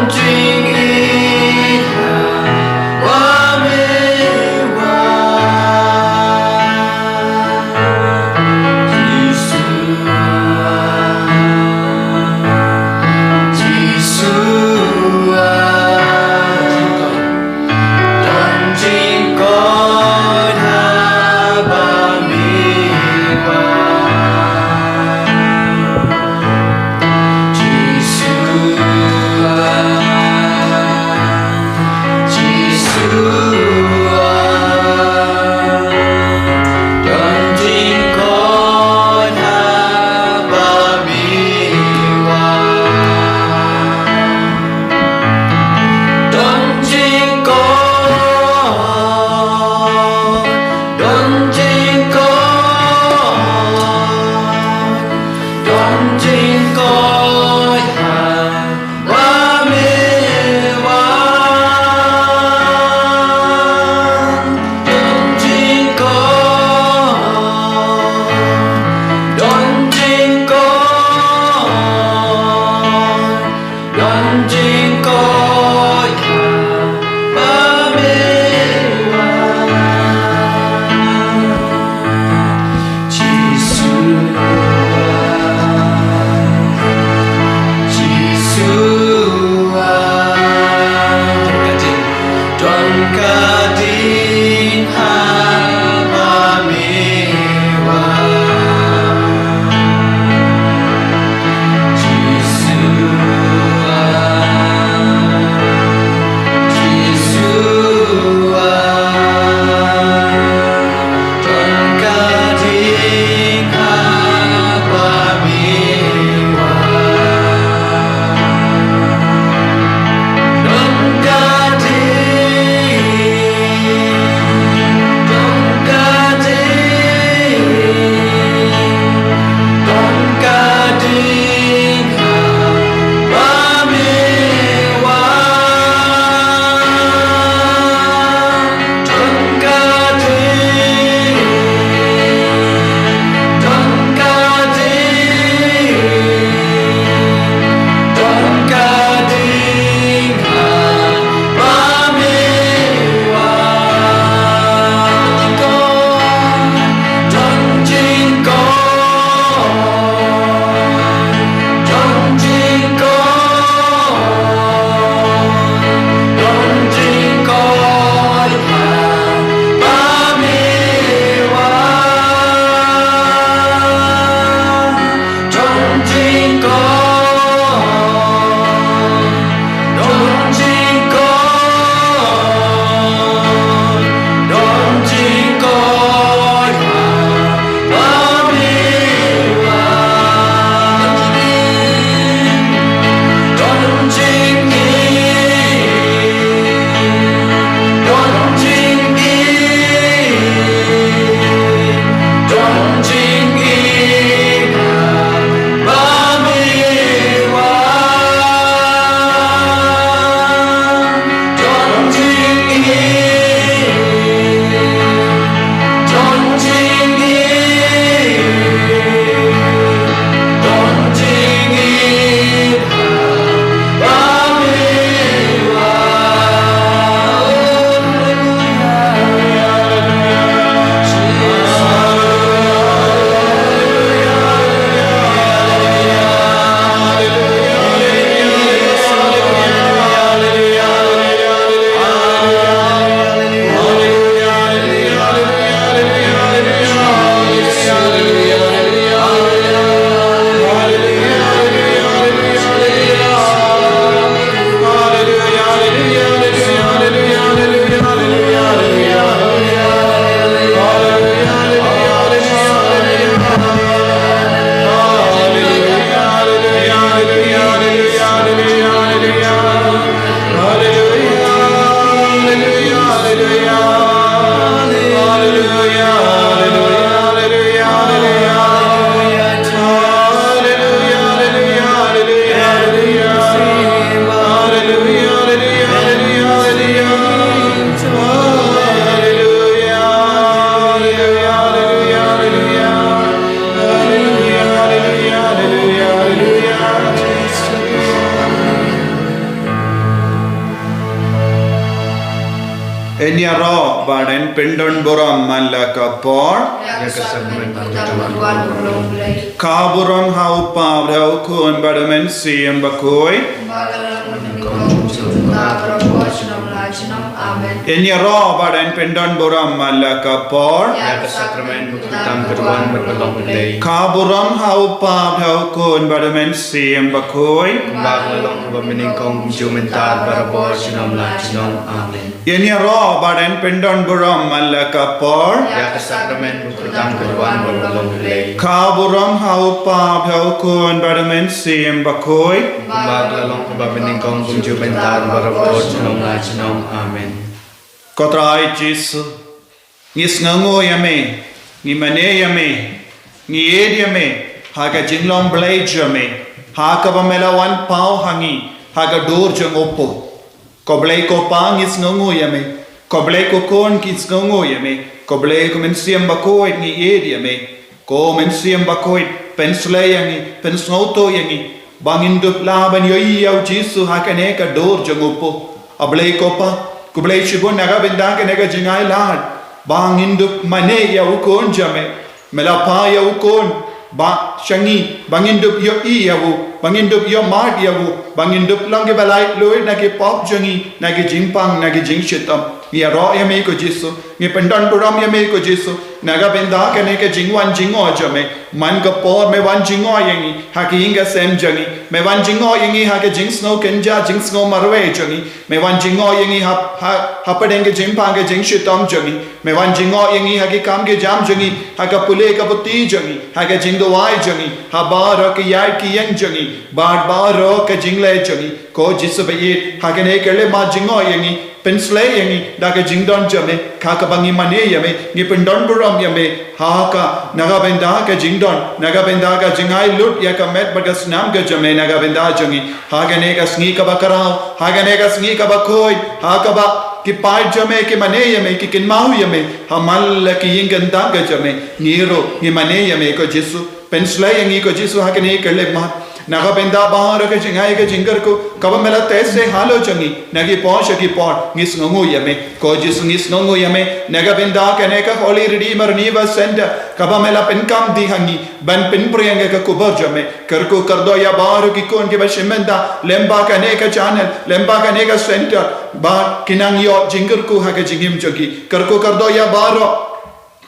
Jingduwai Enyaro baden pendon boram malakapor Kaburam hau pavdau kun badamen siem bakoi Enyaro baden pendon boram malakapor Kaburam hau pavdau kun badamen siem bakoi Enyaro badan pendon buram malakapor Kaburam hau pavdau kun badamen siem bakoi Ka Trai JISU Sngi yame Jingmane yame Ed yame Haga jinglong blade yame Haga bamela wan pau hangi Haga dur jong oppo Koblei ko pang Sngi yame Koblei ko kon Sngi yame Koblei ko MYNSIEM bakoit ni Ed yame Ko MYNSIEM bakoit penslay yangi pensnoto yangi Bangindup laban yo iyaw JISU hakane ka dur jong oppo Ablei ko pa Kublei shibun naga benda ke naga jingai lad Bangindup mane ya ukon jame Melapa ya ukon Ba shangi bangindup yo iyawu Bangindup yo mart yawu Bangindup lang ke balai loy nage pop jangi Nage jingpang nage jingshitam Ni ro yame ko JISU Ni pendan puram yame ko JISU Naga benda ke nage jingwan jingo jame Man ka por me wan jingo yangi Ka Iing Ka Sem jangi Me wan jingo yangi hake jingsno kenja jingsno marwe jangi Me wan jingo yangi hapadenge jimpang ke jingshitam jangi Me wan jingo yangi hake kam ke jam jangi Haka pule ka puti jangi Hake Jingduwai jangi Habara ke yai ki yang jangi Baro ka jinglay jangi Ko JISU PEIT hake ne kele ma jingo yangi Penslay yangi daga jingdon jame Kaka bangi mane yame Ni pendon buram yame Haka naga benda ka jingdon Naga benda ka jingai lut ya ka met baga snam ka jame Naga benda jangi Haka ne ka sngi ka bakarao Haka ne ka sngi ka bakoi Haka ba ki PEIT jame ki mane yame ki kinmahu yame Hamal ki yingandang ka jame Niro ni mane yame ko JISU Penslay yangi ko JISU haka ne kele mat Naga benda bahar ke jingai ke jingkar ko kaba mela tese halo jangi nagi posh ki pot Sngi yame ko JISU Sngi yame naga benda ke ne ka Holy Redeemer Renewal Center kaba mela penkam di hangi ban pen priyange ka kubar jame karko kardo ya bahar ki kon ke bashimenda lemba ka ne ka channel lemba ka ne ka center ba kinang yo jingkar ko ha ke jingim jogi karko kardo ya bahar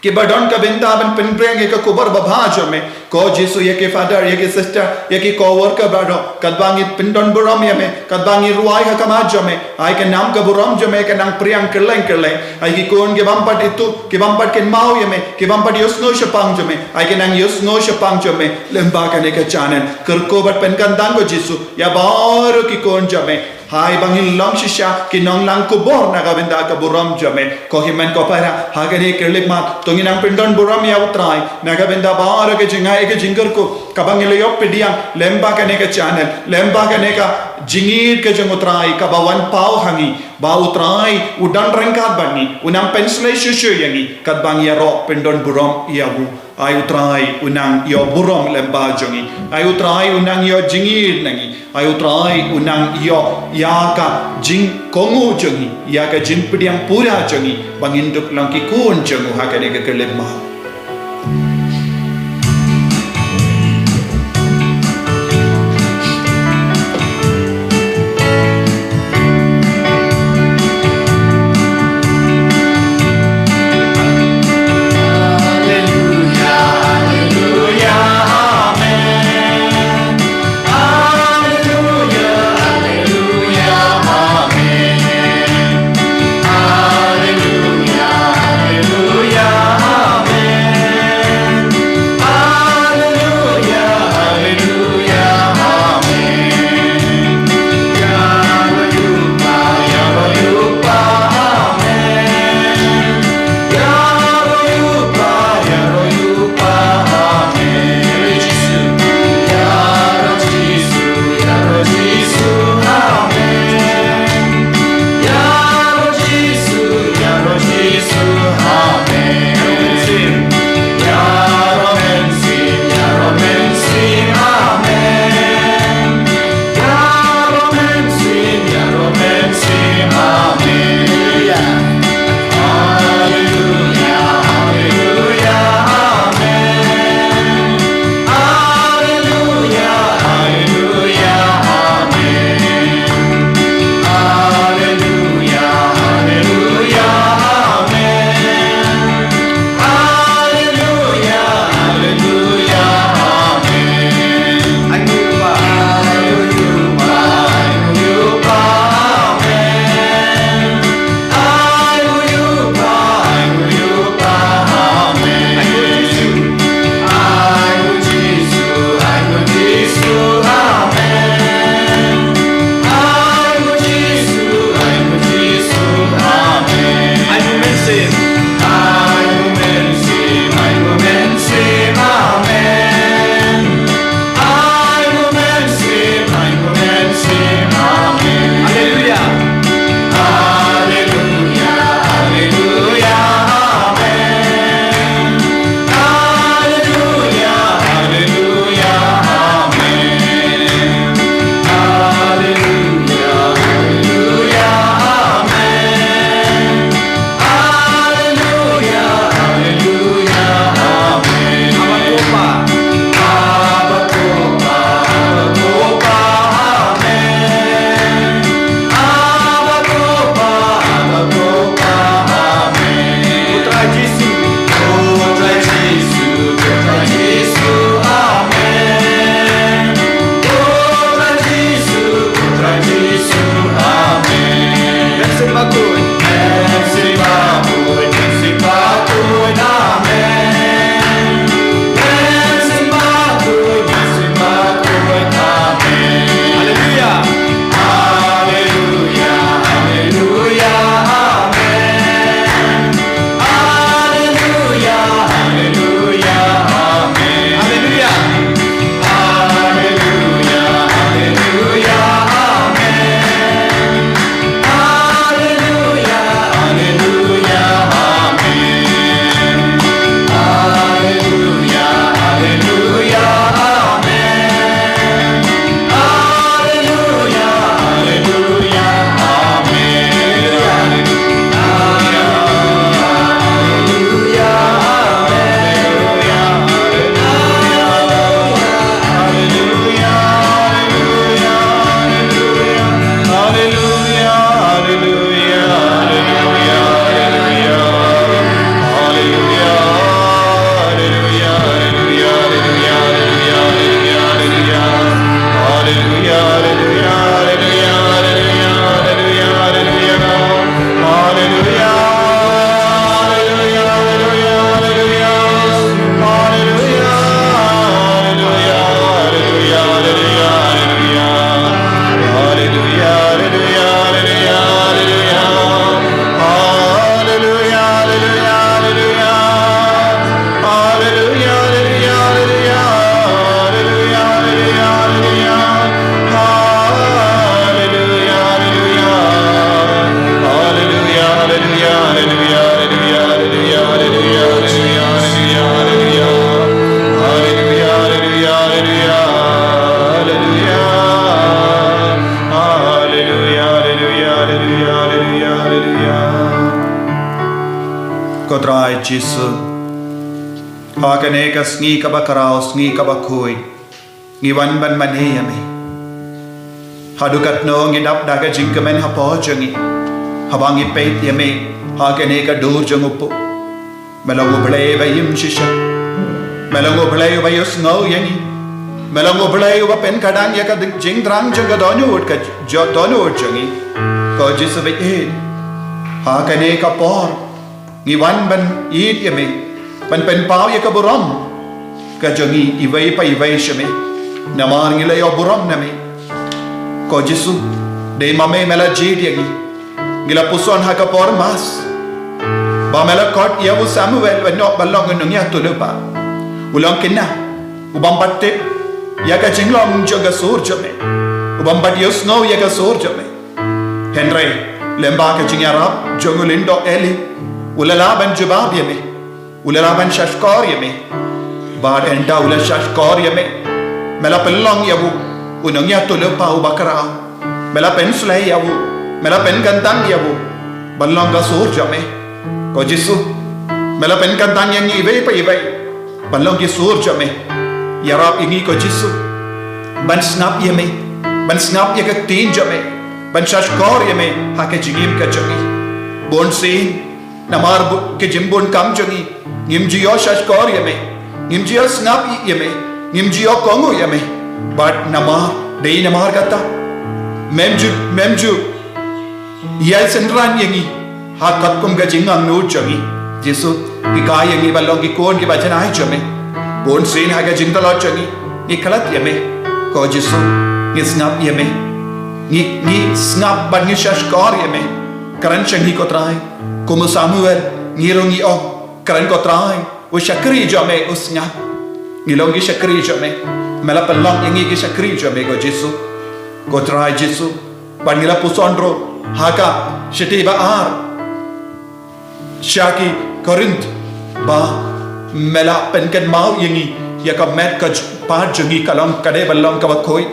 कि बडन का बिंदा बन पिनप्रेंगे का कुबर बभाज में को JISU ये के फादर ये के सिस्टर ये के कोवर्कर बडो कदबांगी पिंडन बुरम ये में कदबांगी रुआई का कमाज में आई के नाम का बुरम जो में के नाम प्रियंक करले आई की कोन के बम्पट इतु के बम्पट के माओ ये में के बम्पट योस्नो शपांग जो में आई के नाम योस्नो शपांग जो में लंबा करने का चैनल करको बट पेनकंदान को JISU या बारो की कोन जो में Hai bangin Nongstoin ki nong lang kubor naga benda ka buram jame ko himan ko para hagane kerlik mat tonginang pendon buram ya Trai naga benda bar ke jingai ke jingkar ko kabangile yo pediang lemba ka ne ka channel lemba ka ne ka jingit ke jong Trai ka bawan pau hangi ba Trai udan rengkat bani unang pensle shushu yangi kat bang ya ro pendon buram ya bu ayu Trai unang yo buram lemba jongi ayu Trai unang yo jingit nangi ayu Trai unang yo ya ka jing kongu jongi ya ka jin pidiang pura jongi banginduk langki kun jongu hakane ka kelema Hallelujah, JISU Hakane ka sngi ka bakarao sngi ka bakui ngi wan ban maneyame hadukat no ngi dap daga jingkamen hapo jangi habangi PEIT yame hakane ka dur jangupu melango blay bayim shisha melango blay bayus ngau yangi melango blay wa pen kadang ya ka jingdrang janga donu ka jo donu jangi ko JISU be hakane ka por ngi wan ban yit yame ban pen pau ya ka buram ka jangi iwai pa iwai shame namar ngi lay buram name ko JISU de mame mela jid yagi ngila puson ha ka por mas ba mela kot ya bu Samuel wa no balong nung ya tu lepa ulang kinna ubam patte ya ka jinglong joga sur jame ubam pat yo snow ya ka sur jame Henry lemba ka jingarap jongolindo eli ulala ban jubab yame ulala ban shashkor yame ba enda ulala shashkor yame mela pelong ya bu unang ya tu lepa ubakara mela pen sulai ya bu mela pen gantang ya bu balong ka sur jame ko JISU mela pen kantang yang ibai pa ibai balong ki sur jame yarap ingi ko JISU ban snap yame ban snap ya ka tin jame ban shashkor yame ha ke jingim ka jangi bon sin namar ke jimbon kam jangi ngim jiyo shashkor yame ngim jiyo snap yame ngim jiyo kongo yame but namar dei namar kata memju ya sendran yangi hakat kum ga jingang no jangi JISU ki ka yangi balong ki kon ki bachana hai jame bon sin ha ga jingdala jangi ni khalat yame ko JISU ni snap yame ni snap ban ni shashkor yame karan changi ko trai kum Samuel ngirongi o karan ko trai o shakri jame usnya ngilongi shakri jame mela palong yangi ki shakri jame ko JISU ko trai JISU panila pusondro haka shetiba ar Shaki Korint ba mela penken mau yangi ya ka met ka pa jangi kalam kade balong ka bakoi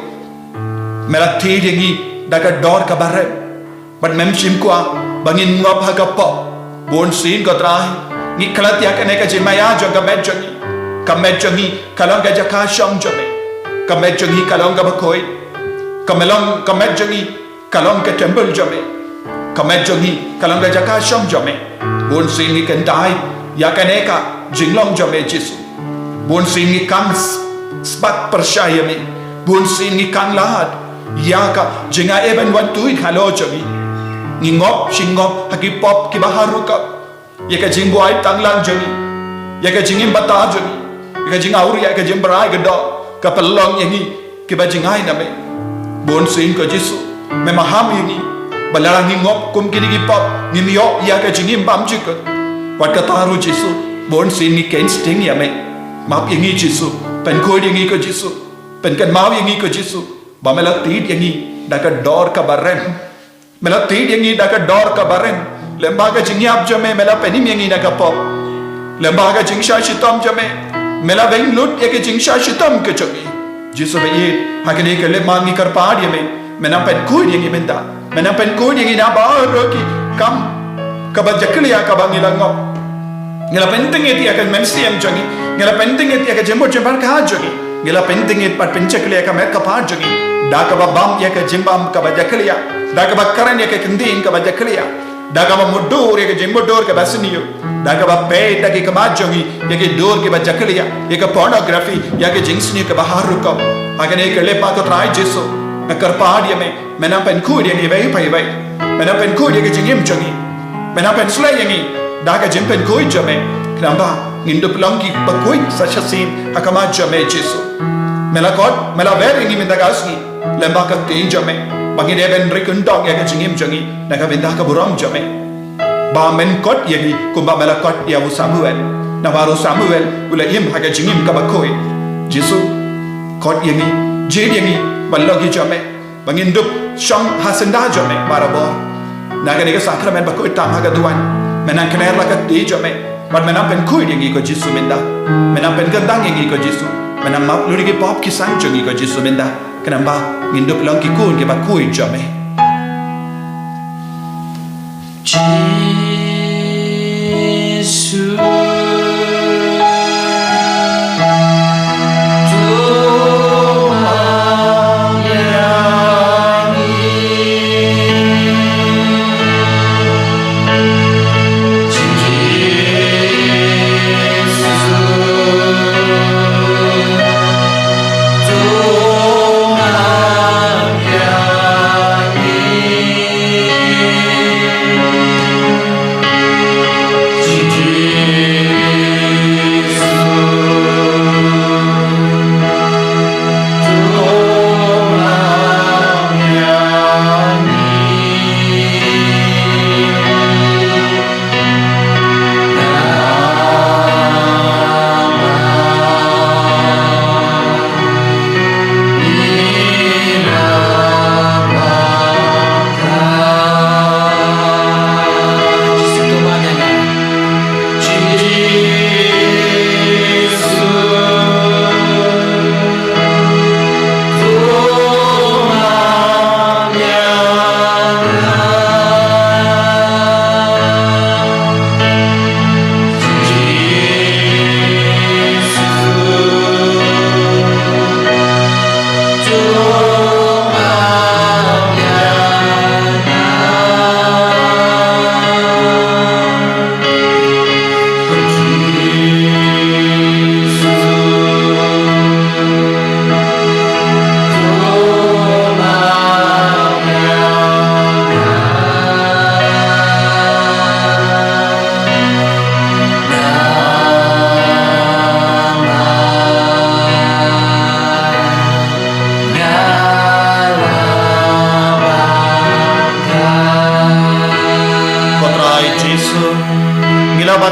mela thi yangi daga dor ka bare ban memshim kwa bangin ngop ha ka po bon sin ko trai ni khalat ya kane ka jimaya jo ka met jangi kalam ka jaka shong jame ka met jangi kalam ka bakoi ka met jangi kalam ka temple jame ka met jangi kalam ka jaka shong jame bon sin ni kan dai ya kaneka jinglong jame JISU bon sin ni kan spat percaya me bon sin ni kan lahat ya ka jinga even wan tuit halo jami ni ngop shingop haki pop ki baharu ka ya ka jingduwai tanglang jami ya ka jingim bata jami ya ka jingauri ya ka jimbrai gado ka pelong yangi ki ba jingai na me bon sin ko JISU me maham yangi balarang ni ngop kum kini ki pop ni mio ya ka jingim bam jik wat ka taru JISU bon sin ni ken sting ya me map yangi JISU pen koi yangi ko JISU pen kan mau yangi ko JISU ba mela tit yangi da ka dor ka baren mela tit yangi da ka dor ka baren lemba ka jingyap jame mela penim yangi na ka pop lemba ka jingsha shitam jame mela veng lut ya ka jingsha shitam ka jangi JISU be ye hakane ka le mangi kar paad yame mena pen koi yangi menda mena pen koi yangi na ba roki kam ka ba jakliya ka ba ngilango ngela penting eti akan MYNSIEM jangi ngela penting eti akan jembo jembar ka jangi ngela penting et pat penchakliya ka met ka pa jangi da ka ba bam ya ka jimbam ka ba jakliya da ka ba karan ya ka kendin ka ba jakliya da ka ba mudur ya ka jembo dor ka basniyo da ka ba PEIT da ka ma jangi ya ka dor ka ba jakliya ya ka pornography ya ka jingsni ka ba haru ka agane ka le pa ko trai JISU na kar pa dia me mena pen ku dia ni vai pai vai mena pen ku dia ka jingim jangi mena pen slay yangi daga jimpen koi jame kramba ngindu plongi bakoi sachasin hakama jame JISU melakot melaver ingi mindagasni lemba ka tin jame bangi deben rikundong ya ka jingim jangi naga benda ka buram jame ba men kot yagi kumba melakot ya bu Samuel nawaru Samuel ula im haga jingim ka bakoi JISU kot yagi jid yagi ballogi jame bangin dup shong hasenda jame marabor naga nega Sakramen bakoi tam haga duan menang kener lakat di jame but menang pen kui yangi ko JISU menda menang pen gandang yangi ko JISU menang map luri ki pop ki sang jangi ko JISU menda kenamba ngindup lang ki kun ki ba kui jame JISU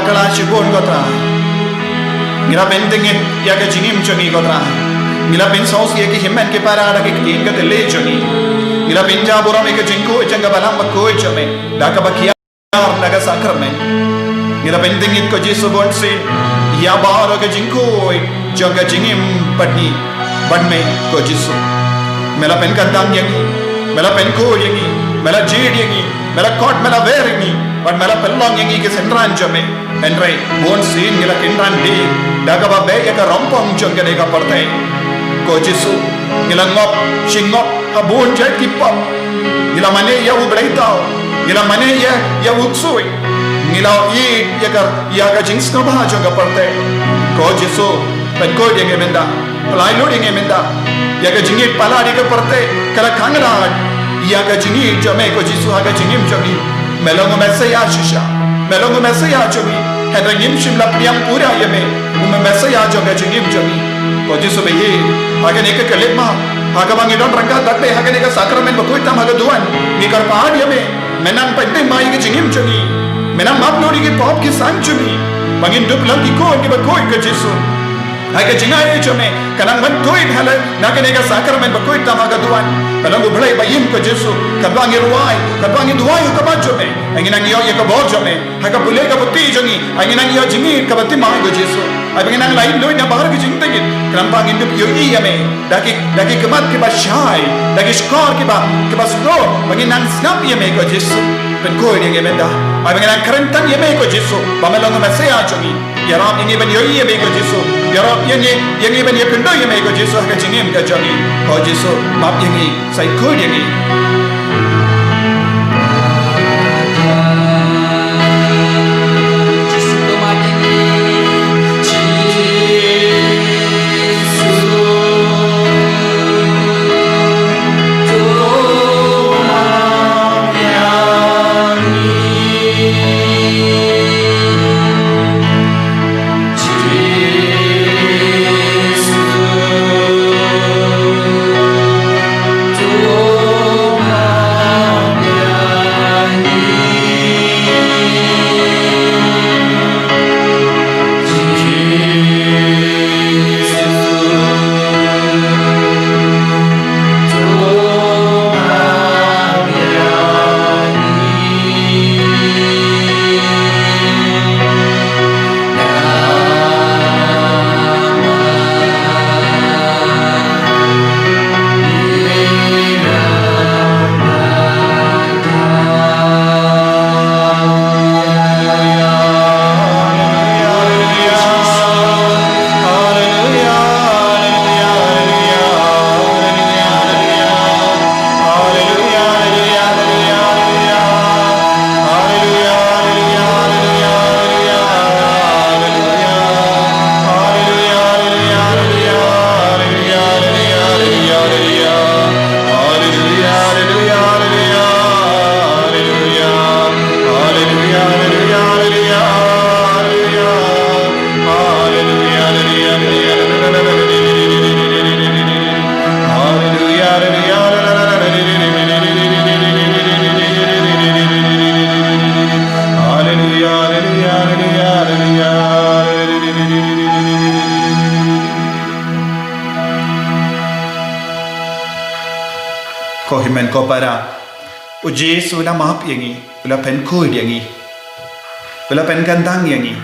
bakala shibon ko trai ngila pentingin ya ka jingim choni ko trai ngila pen saus ye ki himmen ke para da ke tin ka le choni ngila pinja bora me ke jingko changa balang bakoi chome da ka bakia da ka sakramen ngila pentingin ko jisu bon sin ya baro ke jingko changa jingim pati banme ko jisu mela pen kandang yangi mela pen ko yangi mela jid yangi mela kot mela ver yangi but mela pelong yangi ke sendran jame enrai bon sin ngila kindran di daga ba be ya ka rompong changa de ka parte ko jisu ngila ngop shingop abon jai ki pop ngila mane ya u breitao ngila mane ya utsui ngila ya ka jings no ba changa parte ko jisu pen ko de menda Pelai lo dengan menda, ya ke jingit pala dia ke perte, kalau kangeran, ya ke jingit jame ko jisu haga jingim jami, melongo mesaya shisha, melongo mesaya jami, hendak nimshim la priam pura ya me, mesaya jaga jingim jami, ko jisu behi, haga neka kelema, haga bangidon rangka takde haga neka sakramen bakuitam haga duan, nikar pahad ya me, menang penting mai ke jingim jami, menang maplo di ke pop ke sang jami, bangin duplang di ko ni bakoi ke jisu. Haga jingai chome kanang mantuit hala nakanega sakramen bakuit tamaga duan kanang ublai bayim ko Jesu kadwangi ruai kadwangi duai ko bajome anginang yo ye ko bojome haga bule ka puti jongi anginang yo jingi ka bati ma ko Jesu anginang lain loi na bahar ki jingtengit kanang bangin dup yo iyame daki kemat ki bashai daki skor ki ba sno anginang snap yame ko Jesu pen ko ye menda anginang karentan yame ko Jesu bamelong mesaya jongi yaram ini ben yo iyame ko Jesu yaram yang iban ye pindo ye mai ko Jesu ka jingim ka jongi ko Jesu map yangi sai ko yangi ko para Jesu la map yangi ula pen ko yangi ula pen kandang yangi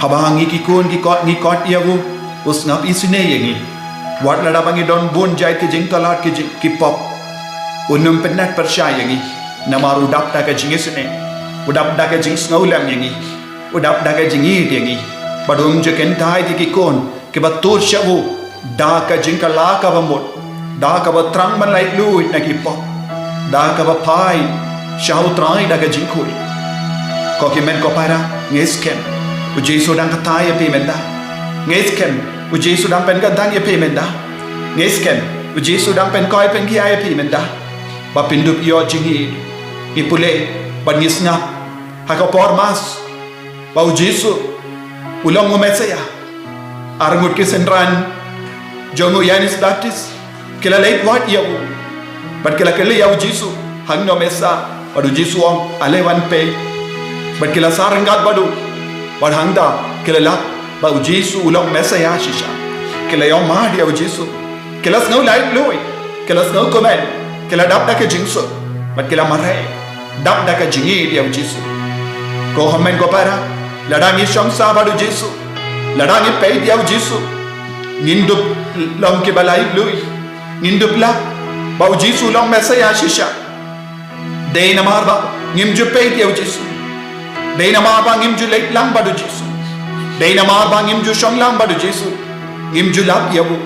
habangi ki kon ki kot yawu us ngap isine yangi wat lada bangi don bon jai ke jing talat ke jing ki pop unum penat persya yangi namaru dap ta ke jing isine udap da ke jing snaulam yangi udap da ke jing it yangi badum je kentai ki kon ke batur shawu da ka jing ka la ka bamot da ka ba trang man lai luit na ki pop da ka ba pai shau trai da ka jingkui ko ki men ko para ngesken u Jesu dang ka tai pe menda ngesken u Jesu dang pen ka dang ye pe menda ngesken u Jesu dang pen koi pen ki ai pe menda ba pindup yo jingi ipule ban ngisna ha ka por mas ba u Jesu ulong mo mesaya arngut ke sendran jongo yanis baptist kila late what ya but kila kele ya Jesu hang no mesa padu Jesu ang alewan pe But kila sarangat badu badhangda kila lak ba JISU ulang mesaya shisha kila yom mahdi au JISU kila snow light lui kila snow comment kila dap da ke jingsu but kila marai dap da ke jingi dia JISU ko hamen ko para ladangi shamsa badu JISU ladangi pei dia JISU nindup long ke balai lui nindup la ba JISU ulang mesaya shisha dei namar ba ngimju pei dia JISU dei namar ba ngimju late lang badu JISU dei namar ba ngimju shong lang badu JISU ngimju lap yabu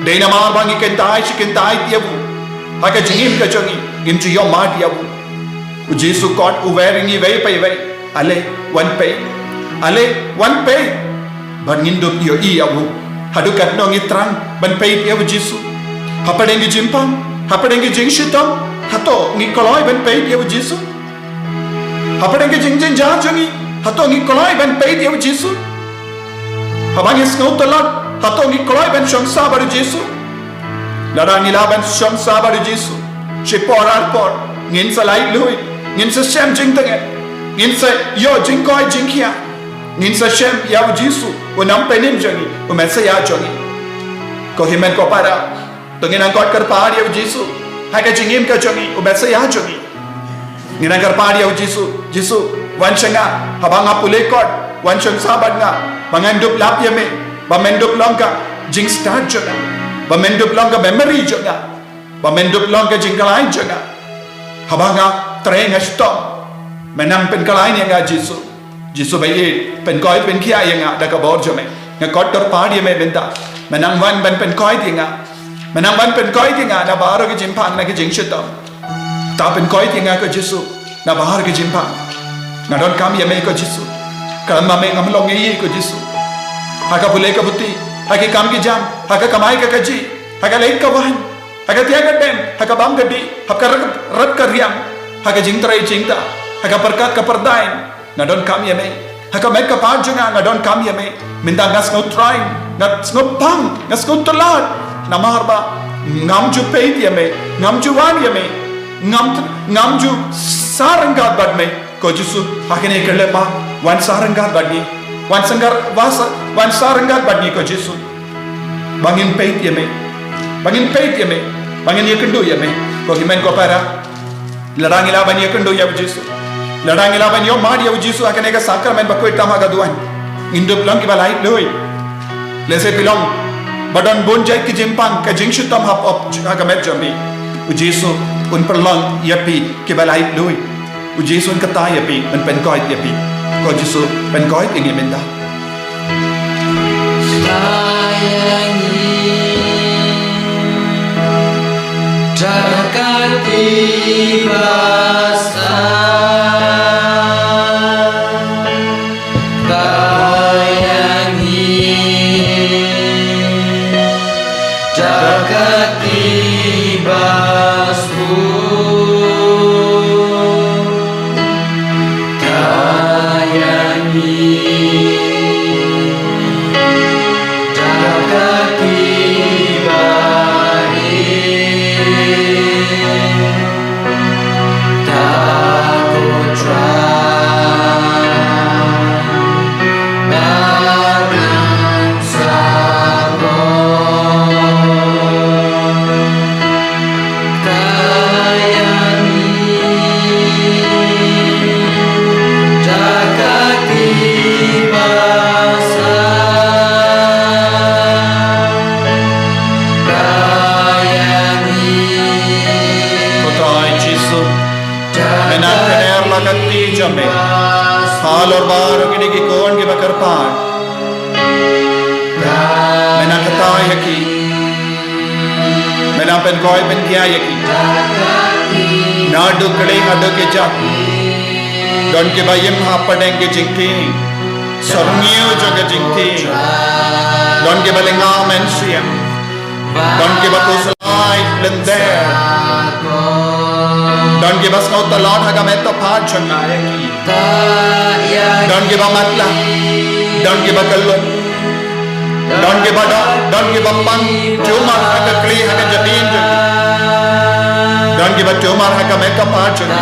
dei namar ba ngikentai shikentai yabu haka jingim ka chongi ngimju yo mat yabu JISU kot uweringi vei pai vei ale one pay ban ngindup yo I yabu hadukat no ngitrang ban pei yabu JISU hapadengi jimpang hapadengi jingshitam hato ngikoloi ban pei yabu JISU hapadengi jingjin jangi hato ngikoloi ban pei yabu JISU habangis ngautalot hato ngikoloi ban shongsa baru JISU larang ilaban shongsa baru JISU shiporar por ngin sa lai lui ngin sa shem jingtenget ngin sa yo jingkoi jingkia ngin sa shem yabu JISU unam penim jangi umensa ya jangi ko himen ko para tungin angkot kerpar yabu JISU haka jingim ka jangi umensa ya jangi ngin kerpar yabu JISU wan shenga habanga pulekot wan sheng sabat nga mangandup lap yame bamendup longka jing start jaga bamendup longka memory jaga bamendup longka jingkalai jaga habanga Trai nga stop menang pynkalai ni nga JISU bayi pynkoit pynkia nga daga bor jame nga kotor padi me benta menang wan ban pynkoit nga menang wan pynkoit nga na baro ke jimpang na ke jingshita ta pynkoit nga ko JISU na bahar ke jimpang nga don kam yame ko JISU kalma me ngamlong yi ko JISU haka bule ka buti haki kam ki jam haka kamai ka kaji haka leit ka wan haka tiaga dem haka bam gadi haka rat ka riam haka jingtrai jingta haka perkat ka perdain ngadon kam yame haka mek ka pajunga ngadon kam yame minda ngas no try ngas no pang ngas no talat namarba ngam ju peit yame ngam ju wan yame ngam ju sarangat badme ko JISU hakene kelle ba wan sarangat badni wan sarangat badni ko JISU bangin peit yame bangin yekendu yame ko himen ko para ladang ilaban yekendu yabu JISU ladang ilaban yo mad yabu JISU hakene ka sakramen bakoi tama gaduan indup long ki balai loi lese pilong badon bonjai ki jimpang ka jingshitam hap op ka met jambi JISU un perlong yapi ki balai loi JISU un kata yapi un pynkoit yapi ko JISU pynkoit ingi minda Jakati basa bayangi Jakati basu kayangi Jakati Hal और बार किने की कौन के बकर पार मैंने कता यकी मैंने pynkoit pynkia yaki na dukle adu ke ja don ke bayim hapadenge jingking sorniu jaga jingking don ke balenga MYNSIEM don ke bakusalai blender don ke bas ngau talon haga meta phat changa yaki don ke ba matla don ke ba kallon don ke ba pang tumar haga kli haga jadin don ke ba tumar haga meta phat changa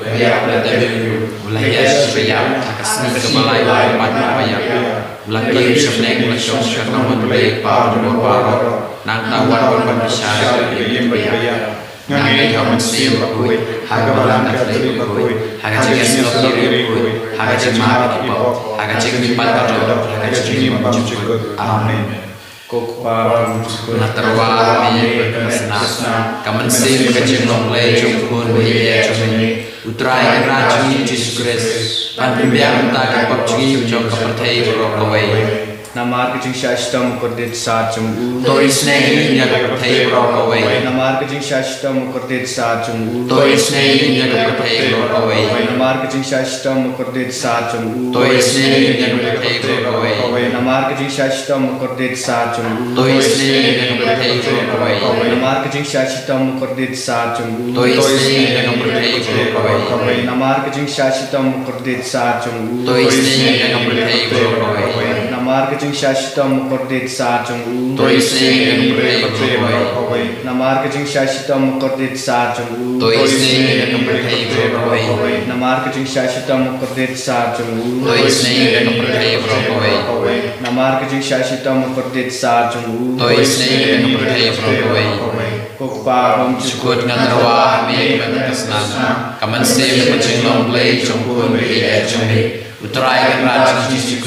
Laitia Laitia Shriya Akasna Kamalai Maya Lagi Shaphang Ka Sakramen Lake Power Nang Tawan Pembisara Jingmane Ngai MYNSIEM Ka Balang Ka Ka Jingngeit Ka Jingmane Ka Jingmane Ka Jingim Amen. Natarwa Nasna Ka MYNSIEM Ka Jingduwai Trai Raju JISU Pan pembiang tak kapci jong kepertai berokawai Namar kecing syastam kordit saat jemu Toi Sngi nya kepertai berokawai Namar kecing syastam kordit saat jemu Toi Sngi nya kepertai berokawai Namar kecing syastam kordit saat jemu Toi Sngi nya kepertai berokawai Namar kecing syastam kordit saat jemu Toi Sngi nya kepertai berokawai Namar kecing syastam kordit saat jemu Toi Sngi nya kepertai berokawai Namar kecing syastam kordit saat jemu Toi Sngi nya kepertai berokawai Namar kecing syastam kordit saat jemu Toi Sngi nya kepertai berokawai Namar kecing syastam kordit saat jemu Toi Sngi nya kepertai berokawai Namar kecing syastam kordit saat jemu Toi Sngi nya kepertai berokawai Namar kecing syastam kordit saat jemu Toi Sngi nya kepertai berokawai Kokpa Syukur ngatarwa me kasna Ka MYNSIEM Ka Jingduwai jongpun PEIT Trai Raju JISU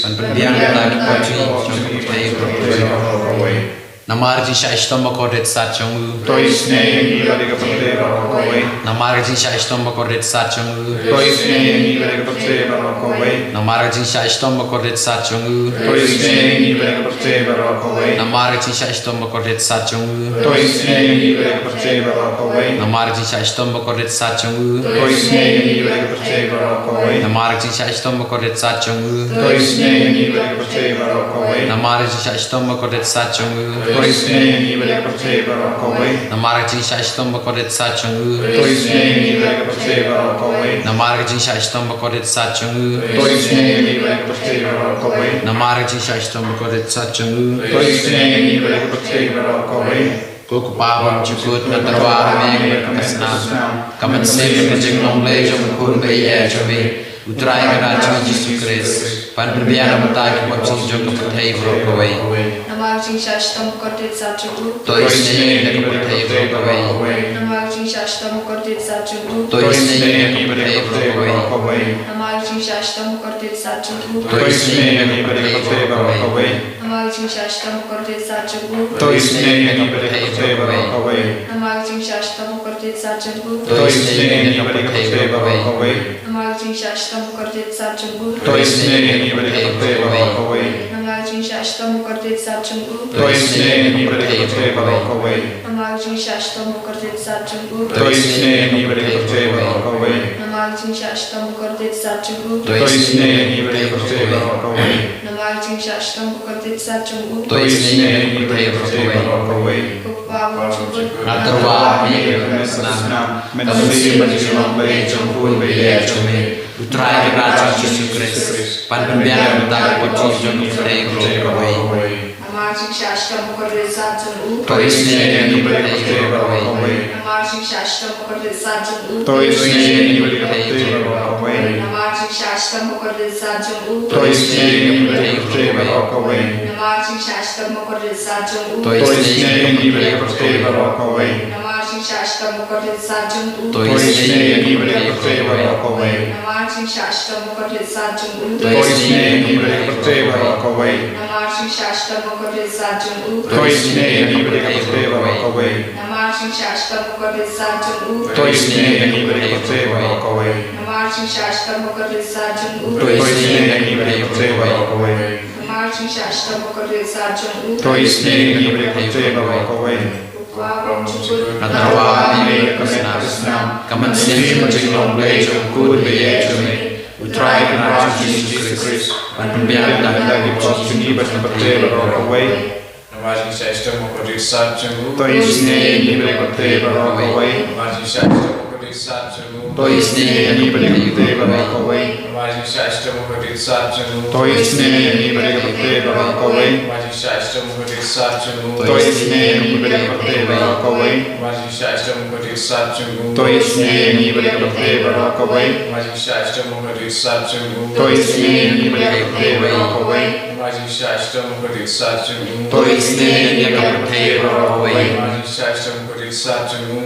Pan pembiang tak kapci jong kepertai berokawai Namar JISHISHA Kordit Sat Jong Toi Sngi kepertai berokawai Namar JISHISHA Kordit Sat Jong Toi Sngi kepertai berokawai Namar JISHISHA Kordit Sat Jong Toi Sngi kepertai berokawai Namar JISHISHA Kordit Sat Jong Toi Sngi kepertai berokawai Namar JISHISHA Kordit Sat Jong Toi Sngi kepertai berokawai Namar JISHISHA Kordit Sat Jong Toi Sngi kepertai berokawai Namar JISHISHA Kordit Sat Jong Toi Sngi kepertai berokawai Namar JISHISHA Kordit Sat Jong Toi Sngi kepertai berokawai Namar JISHISHA Kordit Sat Jong Toi Sngi kepertai berokawai Namar JISHISHA Kordit Sat Jong Toi Sngi kepertai berokawai Kokpa Syukur ngatarwa me kasna Ka MYNSIEM Ka Jingduwai jongpun PEIT Trai Raju JISU Pan pembiang tak kapci jong kepertai berokawai Namar kecing syastam kordit saat jemu Toi Sngi nya kepertai berokawai Namar kecing syastam kordit saat jemu Toi Sngi nya kepertai berokawai Namar kecing syastam kordit saat jemu Toi Sngi nya kepertai berokawai Namar kecing syastam kordit saat jemu Toi Sngi kepertai berokawai Namar kecing syastam kordit saat jemu Toi Sngi kepertai berokawai Namar kecing syastam kordit saat jemu Toi Sngi kepertai berokawai Namar kecing syastam kordit saat jemu Toi Sngi kepertai berokawai Namar kecing syastam kordit saat jemu Toi Sngi kepertai berokawai Namar kecing syastam kordit saat jemu Toi Sngi kepertai berokawai Namar kecing syastam kordit saat jemu Toi Sngi kepertai berokawai Kokpa Syukur Ngatarwa me kasna Ka MYNSIEM Ka Jingduwai jongpun PEIT Trai Raju JISU Pan pembiang tak kapci jong kepertai berokawai Namar kecing syastam kordit saat jemu Toi Sngi kepertai berokawai Namar kecing syastam kordit saat jemu Toi Sngi kepertai berokawai Namar kecing syastam kordit saat jemu Toi Sngi kepertai berokawai Namar kecing syastam kordit saat jemu Toi Sngi kepertai berokawai Namar kecing syastam kordit saat jemu Toi Toi Sngi kepertai berokawai Namar kecing syastam kordit saat jemu Toi Toi Sngi kepertai berokawai Namar kecing syastam kordit saat jemu Toi Sngi kepertai berokawai Namar kecing syastam kordit saat jemu Toi Sngi kepertai berokawai Namar kecing syastam kordit saat jemu Toi Toi Sngi kepertai berokawai Namar kecing syastam kordit saat jemu Toi Sngi kepertai berokawai Kokpa Syukur Ngatarwa me kasna Ka MYNSIEM Ka Jingduwai jongpun PEIT Trai Raju JISU Pan pembiang tak kapci jong kepertai berokawai Namar JISHISHA Kordit Sat Jemu Toi Sngi kepertai berokawai Namar JISHISHA Kordit Toi Sngi Pradipte Barakawai, Toi Sngi Pradipte Barakawai, Toi Sngi Pradipte Barakawai, Toi Sngi Pradipte Barakawai, Toi Sngi Pradipte Barakawai, Toi Sngi Pradipte Barakawai,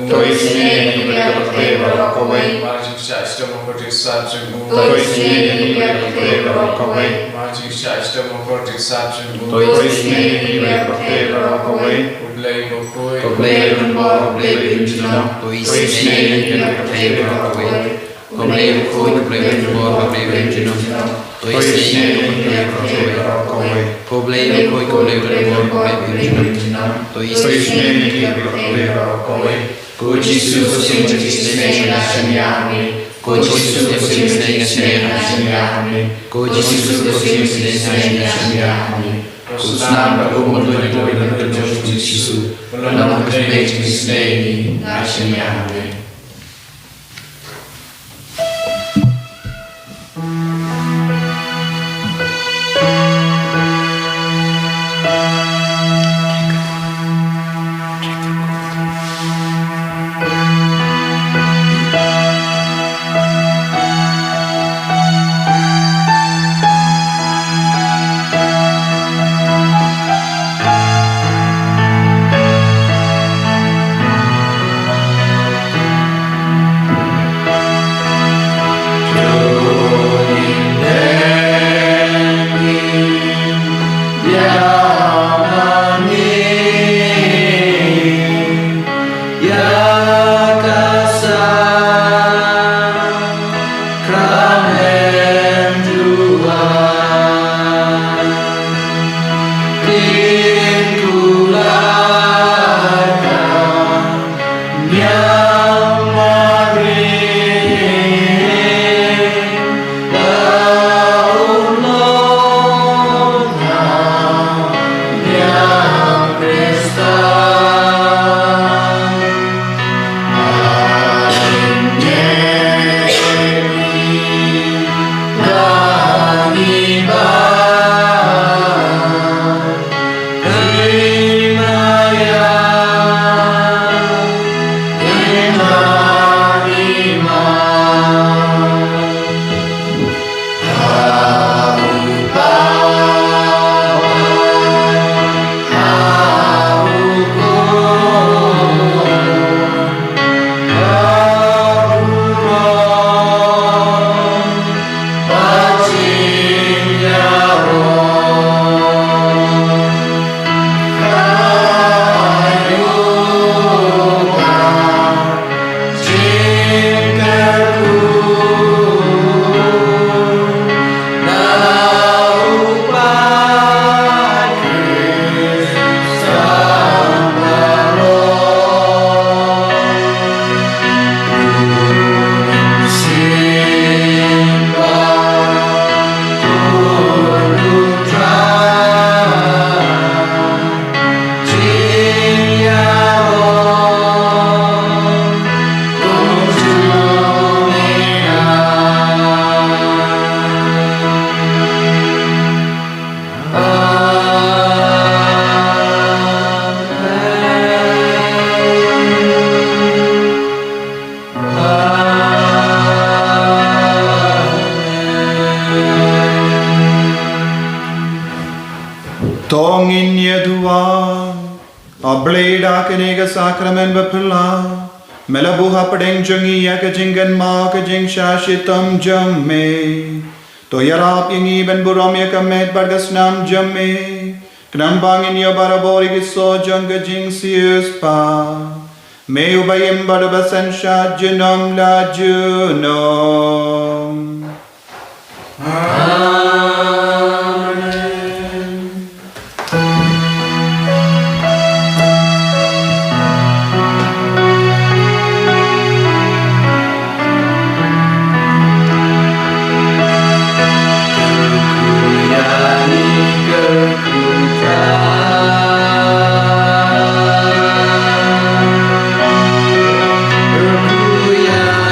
Toi Sngi Pradipte Barakawai, Toi Sngi Pradipte Barakawai, Toi Sngi Pradipte Barakawai, Koblei Renewal, Koblei Renewal, Toi Sngi Pradipte Barakawai, Koblei Renewal, Koblei Renewal, Toi Sngi Pradipte Barakawai, Koblei Renewal, Koblei Renewal, Toi Sngi Pradipte Barakawai, Ko JISU Sing Sngi Sngi, Ko JISU Sing Sngi, Ko JISU Sing Sngi, Kusnam Bagum Doy JISU, Lam Dei Sngi Sngi. Tongin Yadua, a blade Akanega Sakramen Bapula, Melabuha Padeng Jungi Ka Jingmane Ka Jingshishitam Jamme, Toyarap Yingi Ben Buramya Kamet Bargasnam Jamme, Knambang in Yobarabori Giso Junga Jingsius Pa, May Ubayim Badabasan Shad Junam La Junom. Hallelujah.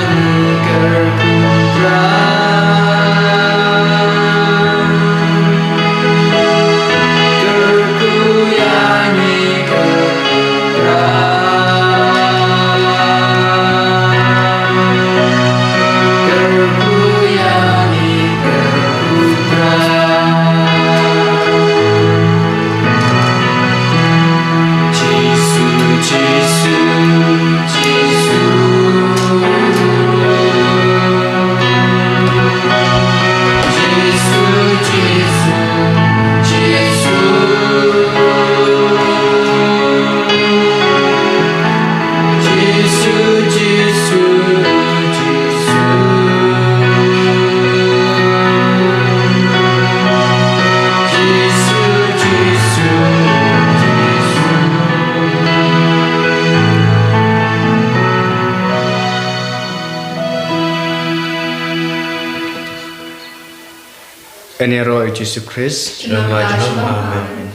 Enero Jesus Christ. Jingmane. Amen.